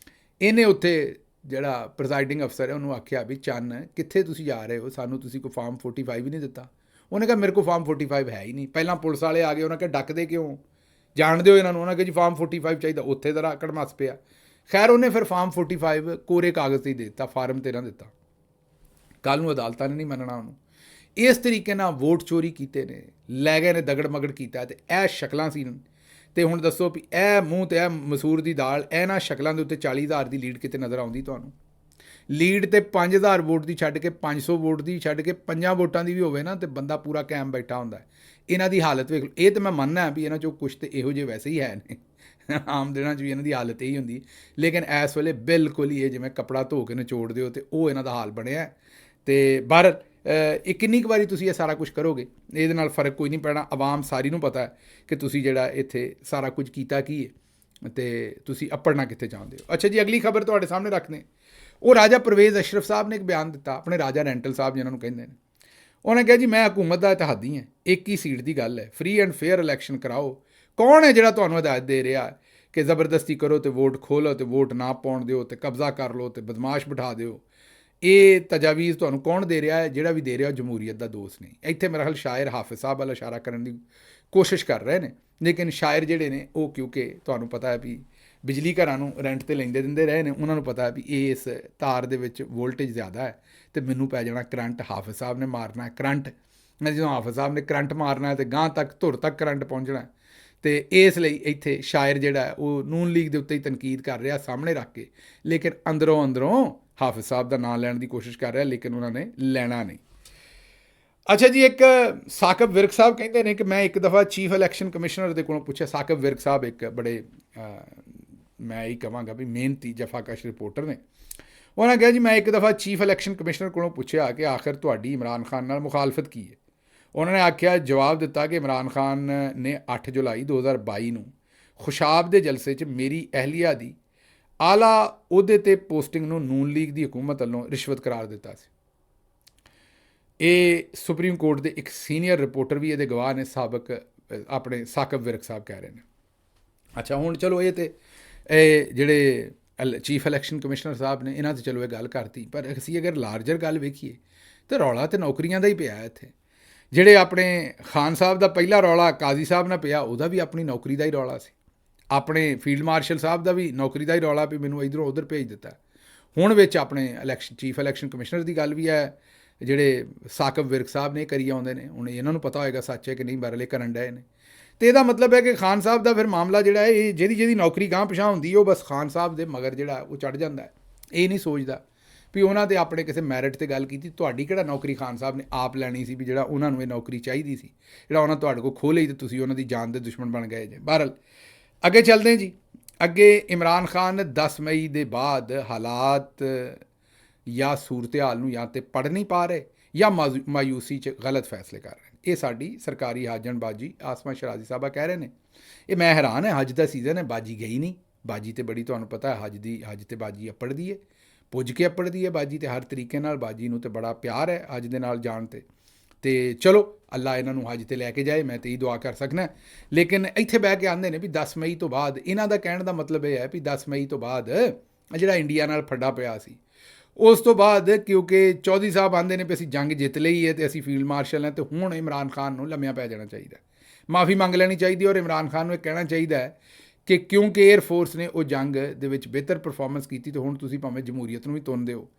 Speaker 1: ਇਹਨੇ ਉੱਥੇ ਜਿਹੜਾ ਪ੍ਰਜ਼ਾਈਡਿੰਗ ਅਫਸਰ ਹੈ ਉਹਨੂੰ ਆਖਿਆ ਵੀ ਚੰਨ ਕਿੱਥੇ ਤੁਸੀਂ ਜਾ ਰਹੇ ਹੋ, ਸਾਨੂੰ ਤੁਸੀਂ ਕੋਈ ਫਾਰਮ 45 ਵੀ ਨਹੀਂ ਦਿੱਤਾ। ਉਹਨੇ ਕਿਹਾ ਮੇਰੇ ਕੋਲ ਫਾਰਮ 45 ਹੈ ਹੀ ਨਹੀਂ। ਪਹਿਲਾਂ ਪੁਲਿਸ ਵਾਲੇ ਆ ਗਏ, ਉਹਨਾਂ ਕਿਹਾ ਡੱਕਦੇ ਕਿਉਂ, ਜਾਣਦੇ ਹੋ ਇਹਨਾਂ ਨੂੰ। ਉਹਨਾਂ ਕਿਹਾ ਜੀ ਫਾਰਮ 45 ਚਾਹੀਦਾ। ਉੱਥੇ ਜ਼ਰਾ ਆਕੜ ਮੱਸ ਪਿਆ। ਖੈਰ ਉਹਨੇ ਫਿਰ ਫਾਰਮ 45 ਕੋਰੇ ਕਾਗਜ਼ 'ਤੇ ਹੀ ਦੇ ਦਿੱਤਾ, ਫਾਰਮ 'ਤੇ ਨਾ ਦਿੱਤਾ। ਕੱਲ੍ਹ ਨੂੰ ਅਦਾਲਤਾਂ ਨੇ ਨਹੀਂ ਮੰਨਣਾ ਉਹਨੂੰ। ਇਸ ਤਰੀਕੇ ਨਾਲ ਵੋਟ ਚੋਰੀ ਕੀਤੇ ਨੇ, ਲੈ ਗਏ ਨੇ, ਦਗੜ ਮਗੜ ਕੀਤਾ। ਅਤੇ ਇਹ ਸ਼ਕਲਾਂ ਸੀ। ਅਤੇ ਹੁਣ ਦੱਸੋ ਵੀ ਇਹ ਮੂੰਹ 'ਤੇ ਇਹ ਮਸੂਰ ਦੀ ਦਾਲ, ਇਹਨਾਂ ਸ਼ਕਲਾਂ ਦੇ ਉੱਤੇ 40,000 ਦੀ ਲੀਡ ਕਿਤੇ ਨਜ਼ਰ ਆਉਂਦੀ ਤੁਹਾਨੂੰ? ਲੀਡ ਤੇ 5,000 ਵੋਟ ਦੀ ਛੱਡ ਕੇ, 500 ਵੋਟ ਦੀ ਛੱਡ ਕੇ 5 ਵੋਟਾਂ ਦੀ ਵੀ ਹੋਵੇ ਨਾ, ਤੇ ਬੰਦਾ ਪੂਰਾ ਕਾਇਮ ਬੈਠਾ ਹੁੰਦਾ। ਇਹਨਾਂ ਦੀ ਹਾਲਤ ਵੇਖ ਲਓ। ਇਹ ਤਾਂ ਮੈਂ ਮੰਨਦਾ ਵੀ ਇਹਨਾਂ 'ਚੋਂ ਕੁਛ ਤਾਂ ਇਹੋ ਜਿਹੇ ਵੈਸੇ ਹੀ ਹੈ ਨੇ, ਆਮ ਦਿਨਾਂ 'ਚ ਵੀ ਇਹਨਾਂ ਦੀ ਹਾਲਤ ਇਹੀ ਹੁੰਦੀ। ਲੇਕਿਨ ਇਸ ਵੇਲੇ ਬਿਲਕੁਲ ਹੀ ਇਹ ਜਿਵੇਂ ਕੱਪੜਾ ਧੋ ਕੇ ਨਿਚੋੜ ਦਿਓ, ਅਤੇ ਉਹ ਇਹਨਾਂ ਦਾ ਹਾਲ ਬਣਿਆ। ਅਤੇ ਬਾਹਰ ਇਹ ਕਿੰਨੀ ਕੁ ਵਾਰੀ ਤੁਸੀਂ ਇਹ ਸਾਰਾ ਕੁਝ ਕਰੋਗੇ, ਇਹਦੇ ਨਾਲ ਫਰਕ ਕੋਈ ਨਹੀਂ ਪੈਣਾ। ਆਵਾਮ ਸਾਰੀ ਨੂੰ ਪਤਾ ਹੈ ਕਿ ਤੁਸੀਂ ਜਿਹੜਾ ਇੱਥੇ ਸਾਰਾ ਕੁਝ ਕੀਤਾ ਕੀ ਹੈ, ਅਤੇ ਤੁਸੀਂ ਅੱਪੜਨਾ ਕਿੱਥੇ ਚਾਹੁੰਦੇ ਹੋ। ਅੱਛਾ ਜੀ, ਅਗਲੀ ਖਬਰ ਤੁਹਾਡੇ ਸਾਹਮਣੇ ਰੱਖਦੇ। ਉਹ ਰਾਜਾ ਪਰਵੇਜ਼ ਅਸ਼ਰਫ ਸਾਹਿਬ ਨੇ ਇੱਕ ਬਿਆਨ ਦਿੱਤਾ, ਆਪਣੇ ਰਾਜਾ ਰੈਂਟਲ ਸਾਹਿਬ ਜਿਹਨਾਂ ਨੂੰ ਕਹਿੰਦੇ ਨੇ। ਉਹਨੇ ਕਿਹਾ ਜੀ ਮੈਂ ਹਕੂਮਤ ਦਾ ਇਤਿਹਾਦੀ ਹਾਂ, ਇੱਕ ਹੀ ਸੀਟ ਦੀ ਗੱਲ ਹੈ, ਫ੍ਰੀ ਐਂਡ ਫੇਅਰ ਇਲੈਕਸ਼ਨ ਕਰਾਓ। ਕੌਣ ਹੈ ਜਿਹੜਾ ਤੁਹਾਨੂੰ ਹਦਾਇਤ ਦੇ ਰਿਹਾ ਕਿ ਜ਼ਬਰਦਸਤੀ ਕਰੋ ਤੇ ਵੋਟ ਖੋਲੋ ਤੇ ਵੋਟ ਨਾ ਪਾਉਣ ਦਿਓ ਤੇ ਕਬਜ਼ਾ ਕਰ ਲਓ ਤੇ ਬਦਮਾਸ਼ ਬਿਠਾ ਦਿਓ? ਇਹ ਤਜਾਵੀਜ਼ ਤੁਹਾਨੂੰ ਕੌਣ ਦੇ ਰਿਹਾ ਹੈ? ਜਿਹੜਾ ਵੀ ਦੇ ਰਿਹਾ ਉਹ ਜਮਹੂਰੀਅਤ ਦਾ ਦੋਸਤ ਨਹੀਂ। ਇੱਥੇ ਮੇਰਾ ਖਿਆਲ ਸ਼ਾਇਰ ਹਾਫਿਜ਼ ਸਾਹਿਬ ਵੱਲ ਇਸ਼ਾਰਾ ਕਰਨ ਦੀ ਕੋਸ਼ਿਸ਼ ਕਰ ਰਹੇ ਨੇ, ਲੇਕਿਨ ਸ਼ਾਇਰ ਜਿਹੜੇ ਨੇ ਉਹ ਕਿਉਂਕਿ ਤੁਹਾਨੂੰ ਪਤਾ ਹੈ ਵੀ ਬਿਜਲੀ ਘਰਾਂ ਨੂੰ ਰੈਂਟ 'ਤੇ ਲੈਂਦੇ ਦਿੰਦੇ ਰਹੇ ਨੇ, ਉਹਨਾਂ ਨੂੰ ਪਤਾ ਹੈ ਵੀ ਇਸ ਤਾਰ ਦੇ ਵਿੱਚ ਵੋਲਟੇਜ ਜ਼ਿਆਦਾ ਹੈ ਤੇ ਮੈਨੂੰ ਪੈ ਜਾਣਾ ਕਰੰਟ। ਹਾਫਿਜ਼ ਸਾਹਿਬ ਨੇ ਮਾਰਨਾ ਹੈ ਕਰੰਟ। ਮੈਂ ਜਦੋਂ ਹਾਫਿਜ਼ ਸਾਹਿਬ ਨੇ ਕਰੰਟ ਮਾਰਨਾ ਹੈ ਤੇ ਗਾਂਹ ਤੱਕ ਧੁਰ ਤੱਕ ਕਰੰਟ ਪਹੁੰਚਣਾ। ਤੇ ਇਸ ਲਈ ਇੱਥੇ ਸ਼ਾਇਰ ਜਿਹੜਾ ਹੈ ਉਹ ਨੂਨ ਲੀਗ ਦੇ ਉੱਤੇ ਹੀ ਤਨਕੀਦ ਕਰ ਰਿਹਾ ਸਾਹਮਣੇ ਰੱਖ ਕੇ, ਲੇਕਿਨ ਅੰਦਰੋਂ ਹਾਫਿਜ਼ ਸਾਹਿਬ ਦਾ ਨਾਂ ਲੈਣ ਦੀ ਕੋਸ਼ਿਸ਼ ਕਰ ਰਿਹਾ, ਲੇਕਿਨ ਉਹਨਾਂ ਨੇ ਲੈਣਾ ਨਹੀਂ। ਅੱਛਾ ਜੀ, ਇੱਕ ਸਾਕਿਬ ਵਿਰਕ ਸਾਹਿਬ ਕਹਿੰਦੇ ਨੇ ਕਿ ਮੈਂ ਇੱਕ ਦਫਾ ਚੀਫ ਇਲੈਕਸ਼ਨ ਕਮਿਸ਼ਨਰ ਦੇ ਕੋਲੋਂ ਪੁੱਛਿਆ। ਸਾਕਿਬ ਵਿਰਕ ਸਾਹਿਬ ਇੱਕ ਬੜੇ ਮੈਂ ਇਹ ਕਹਾਂਗਾ ਵੀ ਮਿਹਨਤੀ ਜਫਾਕਸ਼ ਰਿਪੋਰਟਰ ਨੇ। ਉਹਨਾਂ ਕਿਹਾ ਜੀ ਮੈਂ ਇੱਕ ਦਫਾ ਚੀਫ ਇਲੈਕਸ਼ਨ ਕਮਿਸ਼ਨਰ ਕੋਲੋਂ ਪੁੱਛਿਆ ਕਿ ਆਖਿਰ ਤੁਹਾਡੀ ਇਮਰਾਨ ਖਾਨ ਨਾਲ ਮੁਖਾਲਫਤ ਕੀ ਹੈ। ਉਹਨਾਂ ਨੇ ਆਖਿਆ, ਜਵਾਬ ਦਿੱਤਾ ਕਿ ਇਮਰਾਨ ਖਾਨ ਨੇ 8 ਜੁਲਾਈ 2022 ਨੂੰ ਖੁਸ਼ਾਬ ਦੇ ਜਲਸੇ 'ਚ ਮੇਰੀ ਅਹਿਲੀਆ ਦੀ ਆਲਾ ਅਹੁਦੇ 'ਤੇ ਪੋਸਟਿੰਗ ਨੂੰ ਨੂਨ ਲੀਗ ਦੀ ਹਕੂਮਤ ਵੱਲੋਂ ਰਿਸ਼ਵਤ ਕਰਾਰ ਦਿੱਤਾ ਸੀ। ਇਹ ਸੁਪਰੀਮ ਕੋਰਟ ਦੇ ਇੱਕ ਸੀਨੀਅਰ ਰਿਪੋਰਟਰ ਵੀ ਇਹਦੇ ਗਵਾਹ ਨੇ, ਸਾਬਕ ਆਪਣੇ ਸਾਕਿਬ ਵਿਰਕ ਸਾਹਿਬ ਕਹਿ ਰਹੇ ਨੇ। ਅੱਛਾ, ਹੁਣ ਚਲੋ ਇਹ ਜਿਹੜੇ ਚੀਫ ਇਲੈਕਸ਼ਨ ਕਮਿਸ਼ਨਰ ਸਾਹਿਬ ਨੇ ਇਹਨਾਂ 'ਤੇ ਚਲੋ ਇਹ ਗੱਲ ਕਰਤੀ, ਪਰ ਅਸੀਂ ਅਗਰ ਲਾਰਜਰ ਗੱਲ ਵੇਖੀਏ ਤਾਂ ਰੌਲਾ ਤਾਂ ਨੌਕਰੀਆਂ ਦਾ ਹੀ ਪਿਆ ਇੱਥੇ। ਜਿਹੜੇ ਆਪਣੇ ਖਾਨ ਸਾਹਿਬ ਦਾ ਪਹਿਲਾ ਰੌਲਾ ਕਾਜ਼ੀ ਸਾਹਿਬ ਨਾਲ ਪਿਆ, ਉਹਦਾ ਵੀ ਆਪਣੀ ਨੌਕਰੀ ਦਾ ਹੀ ਰੌਲਾ ਸੀ। ਆਪਣੇ ਫੀਲਡ ਮਾਰਸ਼ਲ ਸਾਹਿਬ ਦਾ ਵੀ ਨੌਕਰੀ ਦਾ ਹੀ ਰੌਲਾ ਵੀ ਮੈਨੂੰ ਇੱਧਰੋਂ ਉੱਧਰ ਭੇਜ ਦਿੱਤਾ। ਹੁਣ ਵਿੱਚ ਆਪਣੇ ਚੀਫ ਇਲੈਕਸ਼ਨ ਕਮਿਸ਼ਨਰ ਦੀ ਗੱਲ ਵੀ ਹੈ, ਜਿਹੜੇ ਸਾਕਿਬ ਵਿਰਕ ਸਾਹਿਬ ਨੇ ਕਰੀ ਆਉਂਦੇ ਨੇ। ਹੁਣ ਇਹਨਾਂ ਨੂੰ ਪਤਾ ਹੋਏਗਾ ਸੱਚ ਹੈ ਕਿ ਨਹੀਂ, ਬਰਲੇ ਕਰਨ ਡਏ ਨੇ। ਅਤੇ ਇਹਦਾ ਮਤਲਬ ਹੈ ਕਿ ਖਾਨ ਸਾਹਿਬ ਦਾ ਫਿਰ ਮਾਮਲਾ ਜਿਹੜਾ ਹੈ, ਇਹ ਜਿਹਦੀ ਨੌਕਰੀ ਗਾਂਹ ਪਿਛਾਂ ਹੁੰਦੀ ਉਹ ਬਸ ਖਾਨ ਸਾਹਿਬ ਦੇ ਮਗਰ ਜਿਹੜਾ ਉਹ ਚੜ੍ਹ ਜਾਂਦਾ ਹੈ। ਇਹ ਨਹੀਂ ਸੋਚਦਾ ਵੀ ਉਹਨਾਂ ਦੇ ਆਪਣੇ ਕਿਸੇ ਮੈਰਿਟ 'ਤੇ ਗੱਲ ਕੀਤੀ। ਤੁਹਾਡੀ ਕਿਹੜਾ ਨੌਕਰੀ ਖਾਨ ਸਾਹਿਬ ਨੇ ਆਪ ਲੈਣੀ ਸੀ ਵੀ ਜਿਹੜਾ ਉਹਨਾਂ ਨੂੰ ਇਹ ਨੌਕਰੀ ਚਾਹੀਦੀ ਸੀ, ਜਿਹੜਾ ਉਹਨਾਂ ਤੁਹਾਡੇ ਕੋਲ ਖੋਹ ਲਈ ਅਤੇ ਤੁਸੀਂ ਉਹਨਾਂ ਦੀ ਜਾਨ ਦੇ ਦੁਸ਼ਮਣ ਬਣ ਗਏ ਜੇ। ਬਹਰਹਾਲ ਅੱਗੇ ਚੱਲਦੇ ਜੀ। ਅੱਗੇ ਇਮਰਾਨ ਖਾਨ 10 ਮਈ ਦੇ ਬਾਅਦ ਹਾਲਾਤ ਜਾਂ ਸੂਰਤ ਹਾਲ ਨੂੰ ਜਾਂ ਤਾਂ ਪੜ੍ਹ ਨਹੀਂ ਪਾ ਰਹੇ ਜਾਂ ਮਾਯੂਸੀ 'ਚ ਗਲਤ ਫੈਸਲੇ ਕਰ ਰਹੇ ਨੇ। ਇਹ ਸਾਡੀ ਸਰਕਾਰੀ ਹਾਜਨਬਾਜੀ ਆਸਮਾ ਸ਼ਰਾਜ਼ੀ ਸਾਹਿਬਾ ਕਹਿ ਰਹੇ ਨੇ। ਇਹ ਮੈਂ ਹੈਰਾਨ ਹੈ, ਹੱਜ ਦਾ ਸੀਜ਼ਨ ਹੈ, ਬਾਜੀ ਗਈ ਨਹੀਂ। ਬਾਜੀ ਤੇ ਬੜੀ ਤੁਹਾਨੂੰ ਪਤਾ ਹੈ ਹੱਜ ਤੇ ਬਾਜੀ ਅੱਪੜਦੀ ਹੈ, ਪੁੱਜ ਕੇ ਅੱਪੜਦੀ ਹੈ ਬਾਜੀ, ਤੇ ਹਰ ਤਰੀਕੇ ਨਾਲ ਬਾਜੀ ਨੂੰ ਤੇ ਬੜਾ ਪਿਆਰ ਹੈ ਹੱਜ ਦੇ ਨਾਲ ਜਾਣ ਤੇ ਚਲੋ ਅੱਲਾ ਇਹਨਾਂ ਨੂੰ ਹੱਜ ਤੇ ਲੈ ਕੇ ਜਾਏ, ਮੈਂ ਤੇ ਇਹ ਦੁਆ ਕਰ ਸਕਦਾ। ਲੇਕਿਨ ਇੱਥੇ ਬਹਿ ਕੇ ਆਉਂਦੇ ਨੇ ਵੀ 10 ਮਈ ਤੋਂ ਬਾਅਦ, ਇਹਨਾਂ ਦਾ ਕਹਿਣ ਦਾ ਮਤਲਬ ਇਹ ਹੈ ਵੀ 10 ਮਈ ਤੋਂ ਬਾਅਦ ਜਿਹੜਾ ਇੰਡੀਆ ਨਾਲ ਫੱਡਾ ਪਿਆ ਸੀ, ਉਸ ਤੋਂ ਬਾਅਦ ਕਿਉਂਕਿ ਚੌਧਰੀ ਸਾਹਿਬ ਆਉਂਦੇ ਨੇ ਵੀ ਅਸੀਂ ਜੰਗ ਜਿੱਤ ਲਈ ਹੈ ਤੇ ਅਸੀਂ ਫੀਲਡ ਮਾਰਸ਼ਲ ਹਾਂ, ਤੇ ਹੁਣ ਇਮਰਾਨ ਖਾਨ ਨੂੰ ਲੰਮਿਆਂ ਪੈ ਜਾਣਾ ਚਾਹੀਦਾ, ਮਾਫੀ ਮੰਗ ਲੈਣੀ ਚਾਹੀਦੀ, ਔਰ ਇਮਰਾਨ ਖਾਨ ਨੂੰ ਇਹ ਕਹਿਣਾ ਚਾਹੀਦਾ ਹੈ ਕਿ ਕਿਉਂਕਿ ਏਅਰ ਫੋਰਸ ਨੇ ਉਹ ਜੰਗ ਦੇ ਵਿੱਚ ਬਿਹਤਰ ਪਰਫਾਰਮੈਂਸ ਕੀਤੀ, ਤੇ ਹੁਣ ਤੁਸੀਂ ਭਾਵੇਂ ਜਮਹੂਰੀਅਤ ਨੂੰ ਵੀ ਤੁੰਨਦੇ ਹੋ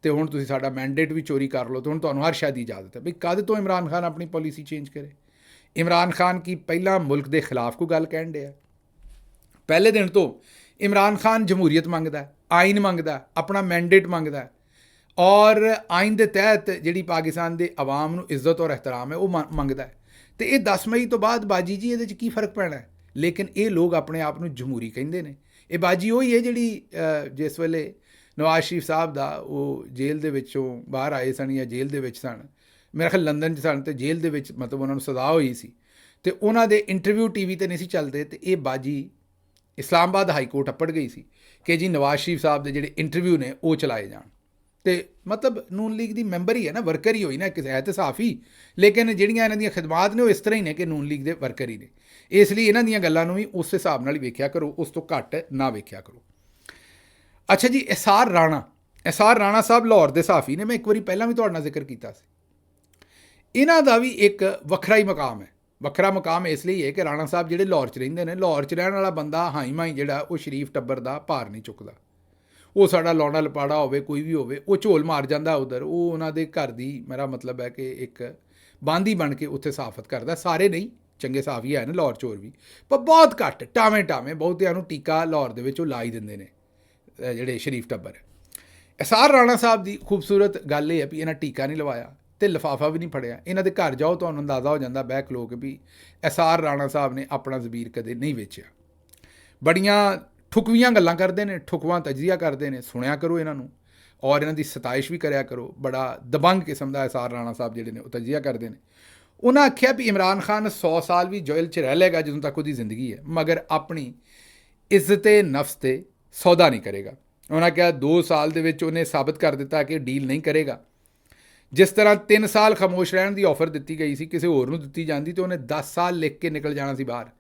Speaker 1: ਤੇ ਹੁਣ ਤੁਸੀਂ ਸਾਡਾ ਮੈਂਡੇਟ ਵੀ ਚੋਰੀ ਕਰ ਲਓ, ਤੇ ਹੁਣ ਤੁਹਾਨੂੰ ਹਰ ਸ਼ੈ ਦੀ ਇਜਾਜ਼ਤ ਹੈ। ਵੀ ਕਦ ਤੋਂ ਇਮਰਾਨ ਖਾਨ ਆਪਣੀ ਪੋਲਿਸੀ ਚੇਂਜ ਕਰੇ? ਇਮਰਾਨ ਖਾਨ ਕੀ ਪਹਿਲਾਂ ਮੁਲਕ ਦੇ ਖਿਲਾਫ ਕੋਈ ਗੱਲ ਕਹਿਣ ਡਿਆ? ਪਹਿਲੇ ਦਿਨ ਤੋਂ ਇਮਰਾਨ ਖਾਨ ਜਮਹੂਰੀਅਤ ਮੰਗਦਾ, ਆਇਨ ਮੰਗਦਾ, ਆਪਣਾ ਮੈਂਡੇਟ ਮੰਗਦਾ, ਔਰ ਆਇਨ ਦੇ ਤਹਿਤ ਜਿਹੜੀ ਪਾਕਿਸਤਾਨ ਦੇ ਆਵਾਮ ਨੂੰ ਇੱਜ਼ਤ ਔਰ ਇਹਤਰਾਮ ਹੈ ਉਹ ਮੰਗਦਾ। ਤੇ ਇਹ 10 ਮਈ ਤੋਂ ਬਾਅਦ ਬਾਜੀ ਜੀ ਇਹਦੇ 'ਚ ਕੀ ਫ਼ਰਕ ਪੈਣਾ? ਲੇਕਿਨ ਇਹ ਲੋਕ ਆਪਣੇ ਆਪ ਨੂੰ ਜਮਹੂਰੀ ਕਹਿੰਦੇ ਨੇ। ਇਹ ਬਾਜੀ ਉਹੀ ਹੈ ਜਿਹੜੀ ਜਿਸ ਵੇਲੇ ਨਵਾਜ਼ ਸ਼ਰੀਫ ਸਾਹਿਬ ਦਾ ਉਹ ਜੇਲ੍ਹ ਦੇ ਵਿੱਚੋਂ ਬਾਹਰ ਆਏ ਸਨ ਜਾਂ ਜੇਲ੍ਹ ਦੇ ਵਿੱਚ ਸਨ, ਮੇਰੇ ਖਿਆਲ ਲੰਦਨ 'ਚ ਸਨ, ਅਤੇ ਜੇਲ੍ਹ ਦੇ ਵਿੱਚ ਮਤਲਬ ਉਹਨਾਂ ਨੂੰ ਸਜ਼ਾ ਹੋਈ ਸੀ, ਅਤੇ ਉਹਨਾਂ ਦੇ ਇੰਟਰਵਿਊ TV 'ਤੇ ਨਹੀਂ ਸੀ ਚੱਲਦੇ, ਅਤੇ ਇਹ ਬਾਜੀ ਇਸਲਾਮਾਬਾਦ ਹਾਈ ਕੋਰਟ ਅੱਪੜ ਗਈ ਸੀ ਕਿ ਜੀ ਨਵਾਜ਼ ਸ਼ਰੀਫ ਸਾਹਿਬ ਦੇ ਜਿਹੜੇ ਇੰਟਰਵਿਊ ਨੇ ਉਹ ਚਲਾਏ ਜਾਣ। ਤੇ ਮਤਲਬ ਨੂਨ ਲੀਗ ਦੀ ਮੈਂਬਰ ਹੀ ਹੈ ਨਾ, ਵਰਕਰ ਹੀ ਹੋਈ ਨਾ, ਕਿਸੇ ਹੈ ਤਾਂ ਸਾਫੀ, ਲੇਕਿਨ ਜਿਹੜੀਆਂ ਇਹਨਾਂ ਦੀਆਂ ਖਿਦਮਾਤ ਨੇ ਉਹ ਇਸ ਤਰ੍ਹਾਂ ਹੀ ਨੇ ਕਿ ਨੂਨ ਲੀਗ ਦੇ ਵਰਕਰ ਹੀ ਨੇ। ਇਸ ਲਈ ਇਹਨਾਂ ਦੀਆਂ ਗੱਲਾਂ ਨੂੰ ਵੀ ਉਸ ਹਿਸਾਬ ਨਾਲ ਹੀ ਵੇਖਿਆ ਕਰੋ, ਉਸ ਤੋਂ ਘੱਟ ਨਾ ਵੇਖਿਆ ਕਰੋ। ਅੱਛਾ ਜੀ, ਐਸਾਰ ਰਾਣਾ ਸਾਹਿਬ ਲਾਹੌਰ ਦੇ ਸਾਫੀ ਨੇ, ਮੈਂ ਇੱਕ ਵਾਰੀ ਪਹਿਲਾਂ ਵੀ ਤੁਹਾਡੇ ਨਾਲ ਜ਼ਿਕਰ ਕੀਤਾ ਸੀ। ਇਹਨਾਂ ਦਾ ਵੀ ਇੱਕ ਵੱਖਰਾ ਹੀ ਮਕਾਮ ਹੈ। ਵੱਖਰਾ ਮਕਾਮ ਇਸ ਲਈ ਹੈ ਕਿ ਰਾਣਾ ਸਾਹਿਬ ਜਿਹੜੇ ਲਾਹੌਰ 'ਚ ਰਹਿੰਦੇ ਨੇ, ਲਾਹੌਰ 'ਚ ਰਹਿਣ ਵਾਲਾ ਬੰਦਾ ਹਾਈ ਮਾਈ ਜਿਹੜਾ ਉਹ ਸ਼ਰੀਫ ਟੱਬਰ ਦਾ ਭਾਰ ਨਹੀਂ ਚੁੱਕਦਾ। ਉਹ ਸਾਡਾ ਲੌਂਡਾ ਲਪਾੜਾ ਹੋਵੇ, ਕੋਈ ਵੀ ਹੋਵੇ, ਉਹ ਝੋਲ ਮਾਰ ਜਾਂਦਾ ਉੱਧਰ। ਉਹ ਉਹਨਾਂ ਦੇ ਘਰ ਦੀ, ਮੇਰਾ ਮਤਲਬ ਹੈ ਕਿ ਇੱਕ ਬਾਂਦੀ ਬਣ ਕੇ ਉੱਥੇ ਸਾਫਤ ਕਰਦਾ। ਸਾਰੇ ਨਹੀਂ, ਚੰਗੇ ਸਾਫੀ ਹੈ ਨੇ ਲਾਹੌਰ 'ਚ ਹੋਰ ਵੀ, ਪਰ ਬਹੁਤ ਘੱਟ, ਟਾਵੇਂ ਬਹੁਤਿਆਂ ਨੂੰ ਟੀਕਾ ਲਾਹੌਰ ਦੇ ਵਿੱਚ ਉਹ ਲਾ ਹੀ ਦਿੰਦੇ ਨੇ ਜਿਹੜੇ ਸ਼ਰੀਫ ਟੱਬਰ। ਐਸਾਰ ਰਾਣਾ ਸਾਹਿਬ ਦੀ ਖੂਬਸੂਰਤ ਗੱਲ ਇਹ ਹੈ ਵੀ ਇਹਨਾਂ ਟੀਕਾ ਨਹੀਂ ਲਵਾਇਆ ਅਤੇ ਲਿਫਾਫਾ ਵੀ ਨਹੀਂ ਫੜਿਆ। ਇਹਨਾਂ ਦੇ ਘਰ ਜਾਓ ਤੁਹਾਨੂੰ ਅੰਦਾਜ਼ਾ ਹੋ ਜਾਂਦਾ ਬਹਿ ਖਲੋ ਕੇ ਵੀ ਐਸਾਰ ਰਾਣਾ ਸਾਹਿਬ ਨੇ ਆਪਣਾ ਜ਼ਮੀਰ ਕਦੇ ਨਹੀਂ ਵੇਚਿਆ। ਬੜੀਆਂ ਠੁਕਵੀਆਂ ਗੱਲਾਂ ਕਰਦੇ ਨੇ, ਠੁਕਵਾਂ ਤਜਜ਼ੀਆ ਕਰਦੇ ਨੇ, ਸੁਣਿਆ ਕਰੋ ਇਹਨਾਂ ਨੂੰ, ਔਰ ਇਹਨਾਂ ਦੀ ਸਤਾਇਸ਼ ਵੀ ਕਰਿਆ ਕਰੋ। ਬੜਾ ਦਬੰਗ ਕਿਸਮ ਦਾ ਐਸਾਰ ਰਾਣਾ ਸਾਹਿਬ ਜਿਹੜੇ ਨੇ ਉਹ ਤਜਜ਼ੀਆ ਕਰਦੇ ਨੇ। ਉਹਨਾਂ ਆਖਿਆ ਵੀ ਇਮਰਾਨ ਖਾਨ 100 ਸਾਲ ਵੀ ਜੇਲ੍ਹ 'ਚ ਰਹਿ ਲਏਗਾ ਜਦੋਂ ਤੱਕ ਉਹਦੀ ਜ਼ਿੰਦਗੀ ਹੈ, ਮਗਰ ਆਪਣੀ ਇੱਜ਼ਤ ਨਫਸ 'ਤੇ ਸੌਦਾ ਨਹੀਂ ਕਰੇਗਾ। ਉਹਨਾਂ ਕਿਹਾ 2 ਸਾਲ ਦੇ ਵਿੱਚ ਉਹਨੇ ਸਾਬਤ ਕਰ ਦਿੱਤਾ ਕਿ ਡੀਲ ਨਹੀਂ ਕਰੇਗਾ। ਜਿਸ ਤਰ੍ਹਾਂ 3 ਸਾਲ ਖਾਮੋਸ਼ ਰਹਿਣ ਦੀ ਆਫਰ ਦਿੱਤੀ ਗਈ ਸੀ, ਕਿਸੇ ਹੋਰ ਨੂੰ ਦਿੱਤੀ ਜਾਂਦੀ ਤਾਂ ਉਹਨੇ 10 ਸਾਲ ਲਿਖ ਕੇ ਨਿਕਲ ਜਾਣਾ ਸੀ ਬਾਹਰ।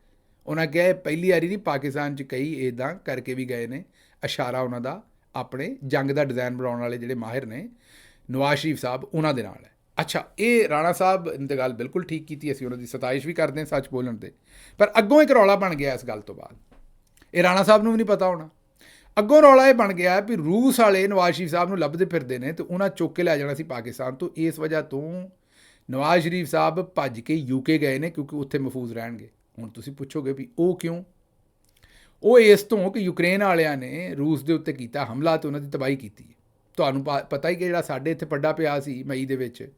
Speaker 1: ਉਹਨਾਂ ਕਿਹਾ ਇਹ ਪਹਿਲੀ ਵਾਰੀ ਨਹੀਂ, ਪਾਕਿਸਤਾਨ 'ਚ ਕਈ ਇੱਦਾਂ ਕਰਕੇ ਵੀ ਗਏ ਨੇ। ਇਸ਼ਾਰਾ ਉਹਨਾਂ ਦਾ ਆਪਣੇ ਜੰਗ ਦਾ ਡਿਜ਼ਾਈਨ ਬਣਾਉਣ ਵਾਲੇ ਜਿਹੜੇ ਮਾਹਿਰ ਨੇ ਨਵਾਜ਼ ਸ਼ਰੀਫ ਸਾਹਿਬ, ਉਹਨਾਂ ਦੇ ਨਾਲ ਹੈ। ਅੱਛਾ, ਇਹ ਰਾਣਾ ਸਾਹਿਬ ਨੇ ਤਾਂ ਗੱਲ ਬਿਲਕੁਲ ਠੀਕ ਕੀਤੀ, ਅਸੀਂ ਉਹਨਾਂ ਦੀ ਸਤਾਇਸ਼ ਵੀ ਕਰਦੇ ਹਾਂ ਸੱਚ ਬੋਲਣ 'ਤੇ, ਪਰ ਅੱਗੋਂ ਇੱਕ ਰੌਲਾ ਬਣ ਗਿਆ ਇਸ ਗੱਲ ਤੋਂ ਬਾਅਦ। ਇਹ ਰਾਣਾ ਸਾਹਿਬ ਨੂੰ ਵੀ ਨਹੀਂ ਪਤਾ ਹੋਣਾ। ਅੱਗੋਂ ਰੌਲਾ ਇਹ ਬਣ ਗਿਆ ਵੀ ਰੂਸ ਵਾਲੇ ਨਵਾਜ਼ ਸ਼ਰੀਫ ਸਾਹਿਬ ਨੂੰ ਲੱਭਦੇ ਫਿਰਦੇ ਨੇ, ਅਤੇ ਉਹਨਾਂ ਚੁੱਕ ਕੇ ਲੈ ਜਾਣਾ ਸੀ ਪਾਕਿਸਤਾਨ ਤੋਂ। ਇਸ ਵਜ੍ਹਾ ਤੋਂ ਨਵਾਜ਼ ਸ਼ਰੀਫ ਸਾਹਿਬ ਭੱਜ ਕੇ UK ਗਏ ਨੇ, ਕਿਉਂਕਿ ਉੱਥੇ ਮਹਿਫੂਜ਼ ਰਹਿਣਗੇ। ਹੁਣ ਤੁਸੀਂ ਪੁੱਛੋਗੇ ਵੀ ਉਹ ਕਿਉਂ? ਉਹ ਇਸ ਤੋਂ ਕਿ ਯੂਕਰੇਨ ਵਾਲਿਆਂ ਨੇ ਰੂਸ ਦੇ ਉੱਤੇ ਕੀਤਾ ਹਮਲਾ ਅਤੇ ਉਹਨਾਂ ਦੀ ਤਬਾਹੀ ਕੀਤੀ। ਤੁਹਾਨੂੰ ਪਤਾ ਹੀ ਕਿ ਜਿਹੜਾ ਸਾਡੇ ਇੱਥੇ ਪੱਡਾ ਪਿਆ ਸੀ ਮਈ ਦੇ ਵਿੱਚ,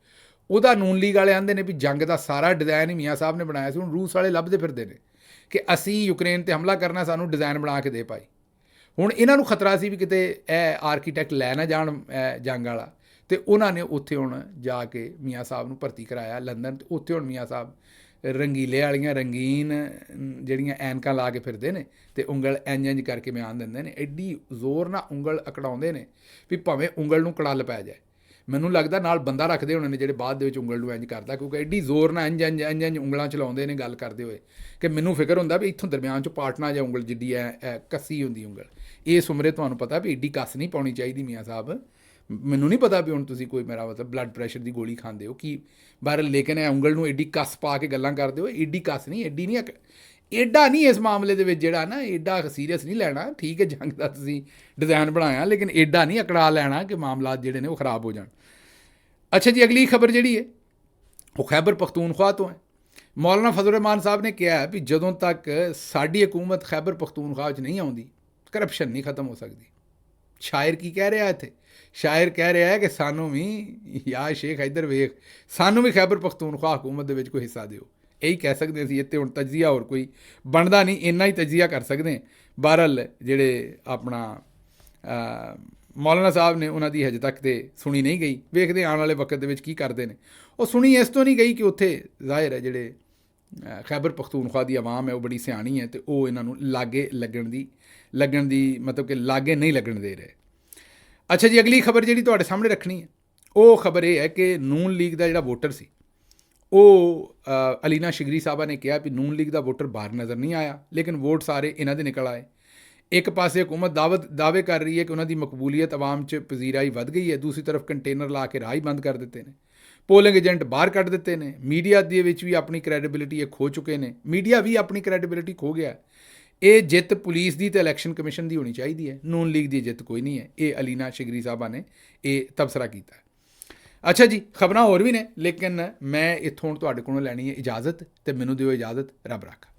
Speaker 1: ਉਹਦਾ ਨੂਨ ਲੀਗ ਵਾਲੇ ਆਂਦੇ ਨੇ ਵੀ ਜੰਗ ਦਾ ਸਾਰਾ ਡਿਜ਼ਾਈਨ ਹੀ ਮੀਆਂ ਸਾਹਿਬ ਨੇ ਬਣਾਇਆ ਸੀ। ਹੁਣ ਰੂਸ ਵਾਲੇ ਲੱਭਦੇ ਫਿਰਦੇ ਨੇ ਕਿ ਅਸੀਂ ਯੂਕਰੇਨ 'ਤੇ ਹਮਲਾ ਕਰਨਾ, ਸਾਨੂੰ ਡਿਜ਼ਾਈਨ ਬਣਾ ਕੇ ਦੇ ਪਾਈ। ਹੁਣ ਇਹਨਾਂ ਨੂੰ ਖਤਰਾ ਸੀ ਵੀ ਕਿਤੇ ਇਹ ਆਰਕੀਟੈਕਟ ਲੈ ਨਾ ਜਾਣ ਜੰਗ ਵਾਲਾ, ਅਤੇ ਉਹਨਾਂ ਨੇ ਉੱਥੇ ਹੁਣ ਜਾ ਕੇ ਮੀਆਂ ਸਾਹਿਬ ਨੂੰ ਭਰਤੀ ਕਰਾਇਆ ਲੰਦਨ। ਅਤੇ ਉੱਥੇ ਹੁਣ ਮੀਆਂ ਸਾਹਿਬ ਰੰਗੀਲੇ ਵਾਲੀਆਂ ਰੰਗੀਨ ਜਿਹੜੀਆਂ ਐਨਕਾਂ ਲਾ ਕੇ ਫਿਰਦੇ ਨੇ, ਅਤੇ ਉਂਗਲ ਇੰਝ ਕਰਕੇ ਬਿਆਨ ਦਿੰਦੇ ਨੇ। ਐਡੀ ਜ਼ੋਰ ਨਾਲ ਉਂਗਲ ਅਕੜਾਉਂਦੇ ਨੇ ਵੀ ਭਾਵੇਂ ਉਂਗਲ ਨੂੰ ਕੜਲ ਪੈ ਜਾਏ। ਮੈਨੂੰ ਲੱਗਦਾ ਨਾਲ ਬੰਦਾ ਰੱਖਦੇ ਹੋਣੇ ਨੇ ਜਿਹੜੇ ਬਾਅਦ ਦੇ ਵਿੱਚ ਉਂਗਲ ਨੂੰ ਇੰਝ ਕਰਦਾ, ਕਿਉਂਕਿ ਐਡੀ ਜ਼ੋਰ ਨਾਲ ਇੰਝ ਉਂਗਲਾਂ ਚਲਾਉਂਦੇ ਨੇ ਗੱਲ ਕਰਦੇ ਹੋਏ ਕਿ ਮੈਨੂੰ ਫਿਕਰ ਹੁੰਦਾ ਵੀ ਇੱਥੋਂ ਦਰਮਿਆਨ 'ਚੋਂ ਪਾਟਣਾ ਜਾਂ ਉਂਗਲ ਜਿੱਡੀ ਕੱਸੀ ਹੁੰਦੀ ਉਂਗਲ। ਇਸ ਉਮਰੇ ਤੁਹਾਨੂੰ ਪਤਾ ਵੀ ਐਡੀ ਕੱਸ ਨਹੀਂ ਪਾਉਣੀ ਚਾਹੀਦੀ ਮੀਆਂ ਸਾਹਿਬ। ਮੈਨੂੰ ਨਹੀਂ ਪਤਾ ਵੀ ਹੁਣ ਤੁਸੀਂ ਕੋਈ ਮੇਰਾ ਮਤਲਬ ਬਲੱਡ ਪ੍ਰੈਸ਼ਰ ਦੀ ਗੋਲੀ ਖਾਂਦੇ ਹੋ ਕੀ ਬਾਹਰ, ਲੇਕਿਨ ਇਹ ਉਂਗਲ ਨੂੰ ਐਡੀ ਕੱਸ ਪਾ ਕੇ ਗੱਲਾਂ ਕਰਦੇ ਹੋ, ਐਡੀ ਕੱਸ ਨਹੀਂ, ਐਡੀ ਨਹੀਂ, ਐਡਾ ਨਹੀਂ ਇਸ ਮਾਮਲੇ ਦੇ ਵਿੱਚ ਜਿਹੜਾ ਨਾ ਐਡਾ ਸੀਰੀਅਸ ਨਹੀਂ ਲੈਣਾ। ਠੀਕ ਹੈ, ਜੰਗ ਦਾ ਤੁਸੀਂ ਡਿਜ਼ਾਈਨ ਬਣਾਇਆ, ਲੇਕਿਨ ਐਡਾ ਨਹੀਂ ਅਕੜਾ ਲੈਣਾ ਕਿ ਮਾਮਲਾਤ ਜਿਹੜੇ ਨੇ ਉਹ ਖਰਾਬ ਹੋ ਜਾਣ। ਅੱਛਾ ਜੀ, ਅਗਲੀ ਖਬਰ ਜਿਹੜੀ ਹੈ ਉਹ ਖੈਬਰ ਪਖਤੂਨਖਵਾ ਤੋਂ ਹੈ। ਮੌਲਾਨਾ ਫਜ਼ਲ ਰਹਿਮਾਨ ਸਾਹਿਬ ਨੇ ਕਿਹਾ ਵੀ ਜਦੋਂ ਤੱਕ ਸਾਡੀ ਹਕੂਮਤ ਖੈਬਰ ਪਖਤੂਨਖਵਾ 'ਚ ਨਹੀਂ ਆਉਂਦੀ, ਕਰਪਸ਼ਨ ਨਹੀਂ ਖਤਮ ਹੋ ਸਕਦੀ। ਸ਼ਾਇਰ ਕੀ ਕਹਿ ਰਿਹਾ ਇੱਥੇ? ਸ਼ਾਇਰ ਕਹਿ ਰਿਹਾ ਹੈ ਕਿ ਸਾਨੂੰ ਵੀ ਯਾ ਸ਼ੇਖ ਇੱਧਰ ਵੇਖ, ਸਾਨੂੰ ਵੀ ਖੈਬਰ ਪਖਤੂਨਖਵਾ ਹਕੂਮਤ ਦੇ ਵਿੱਚ ਕੋਈ ਹਿੱਸਾ ਦਿਓ। ਇਹੀ ਕਹਿ ਸਕਦੇ ਸੀ। ਇੱਥੇ ਹੁਣ ਤਜਜ਼ੀਆ ਹੋਰ ਕੋਈ ਬਣਦਾ ਨਹੀਂ, ਇੰਨਾ ਹੀ ਤਜਜ਼ੀਆ ਕਰ ਸਕਦੇ। ਬਹਰਹਾਲ ਜਿਹੜੇ ਆਪਣਾ ਮੌਲਾਨਾ ਸਾਹਿਬ ਨੇ ਉਹਨਾਂ ਦੀ ਹਜੇ ਤੱਕ ਤੇ ਸੁਣੀ ਨਹੀਂ ਗਈ, ਵੇਖਦੇ ਆਉਣ ਵਾਲੇ ਵਕਤ ਦੇ ਵਿੱਚ ਕੀ ਕਰਦੇ ਨੇ। ਉਹ ਸੁਣੀ ਇਸ ਤੋਂ ਨਹੀਂ ਗਈ ਕਿ ਉੱਥੇ ਜ਼ਾਹਿਰ ਹੈ ਜਿਹੜੇ ਖੈਬਰ ਪਖਤੂਨਖਵਾ ਦੀ ਆਵਾਮ ਹੈ ਉਹ ਬੜੀ ਸਿਆਣੀ ਹੈ, ਅਤੇ ਉਹ ਇਹਨਾਂ ਨੂੰ ਲਾਗੇ ਲੱਗਣ ਦੀ ਮਤਲਬ ਕਿ ਲਾਗੇ ਨਹੀਂ ਲੱਗਣ ਦੇ ਰਹੇ। ਅੱਛਾ ਜੀ, ਅਗਲੀ ਖਬਰ ਜਿਹੜੀ ਤੁਹਾਡੇ ਸਾਹਮਣੇ ਰੱਖਣੀ ਹੈ ਉਹ ਖਬਰ ਇਹ ਹੈ ਕਿ ਨੂਨ ਲੀਗ ਦਾ ਜਿਹੜਾ ਵੋਟਰ ਸੀ, ਉਹ ਅਲੀਨਾ ਸ਼ਿਗਰੀ ਸਾਹਿਬਾ ਨੇ ਕਿਹਾ ਵੀ ਨੂਨ ਲੀਗ ਦਾ ਵੋਟਰ ਬਾਹਰ ਨਜ਼ਰ ਨਹੀਂ ਆਇਆ, ਲੇਕਿਨ ਵੋਟ ਸਾਰੇ ਇਹਨਾਂ ਦੇ ਨਿਕਲ ਆਏ। ਇੱਕ ਪਾਸੇ ਹਕੂਮਤ ਦਾਅਵੇ ਕਰ ਰਹੀ ਹੈ ਕਿ ਉਹਨਾਂ ਦੀ ਮਕਬੂਲੀਅਤ ਆਵਾਮ 'ਚ ਪਜ਼ੀਰਾਈ ਵੱਧ ਗਈ ਹੈ, ਦੂਸਰੀ ਤਰਫ ਕੰਟੇਨਰ ਲਾ ਕੇ ਰਾਹ ਹੀ ਬੰਦ ਕਰ ਦਿੱਤੇ ਨੇ, ਪੋਲਿੰਗ ਏਜੰਟ ਬਾਹਰ ਕੱਢ ਦਿੱਤੇ ਨੇ, ਮੀਡੀਆ ਦੇ ਵਿੱਚ ਵੀ ਆਪਣੀ ਕ੍ਰੈਡੀਬਿਲਿਟੀ ਇਹ ਖੋ ਚੁੱਕੇ ਨੇ, ਮੀਡੀਆ ਵੀ ਆਪਣੀ ਕ੍ਰੈਡੀਬਿਲਿਟੀ ਖੋ ਗਿਆ। ਇਹ ਜਿੱਤ ਪੁਲਿਸ ਦੀ ਅਤੇ ਇਲੈਕਸ਼ਨ ਕਮਿਸ਼ਨ ਦੀ ਹੋਣੀ ਚਾਹੀਦੀ ਹੈ, ਨੂਨ ਲੀਗ ਦੀ ਜਿੱਤ ਕੋਈ ਨਹੀਂ ਹੈ। ਇਹ ਅਲੀਨਾ ਸ਼ਿਗਰੀ ਸਾਹਿਬਾ ਨੇ ਇਹ ਤਬਸਰਾ ਕੀਤਾ। ਅੱਛਾ ਜੀ, ਖਬਰਾਂ ਹੋਰ ਵੀ ਨੇ, ਲੇਕਿਨ ਮੈਂ ਇੱਥੋਂ ਤੁਹਾਡੇ ਕੋਲੋਂ ਲੈਣੀ ਹੈ ਇਜਾਜ਼ਤ, ਅਤੇ ਮੈਨੂੰ ਦਿਓ ਇਜਾਜ਼ਤ। ਰੱਬ ਰਾਖਾ।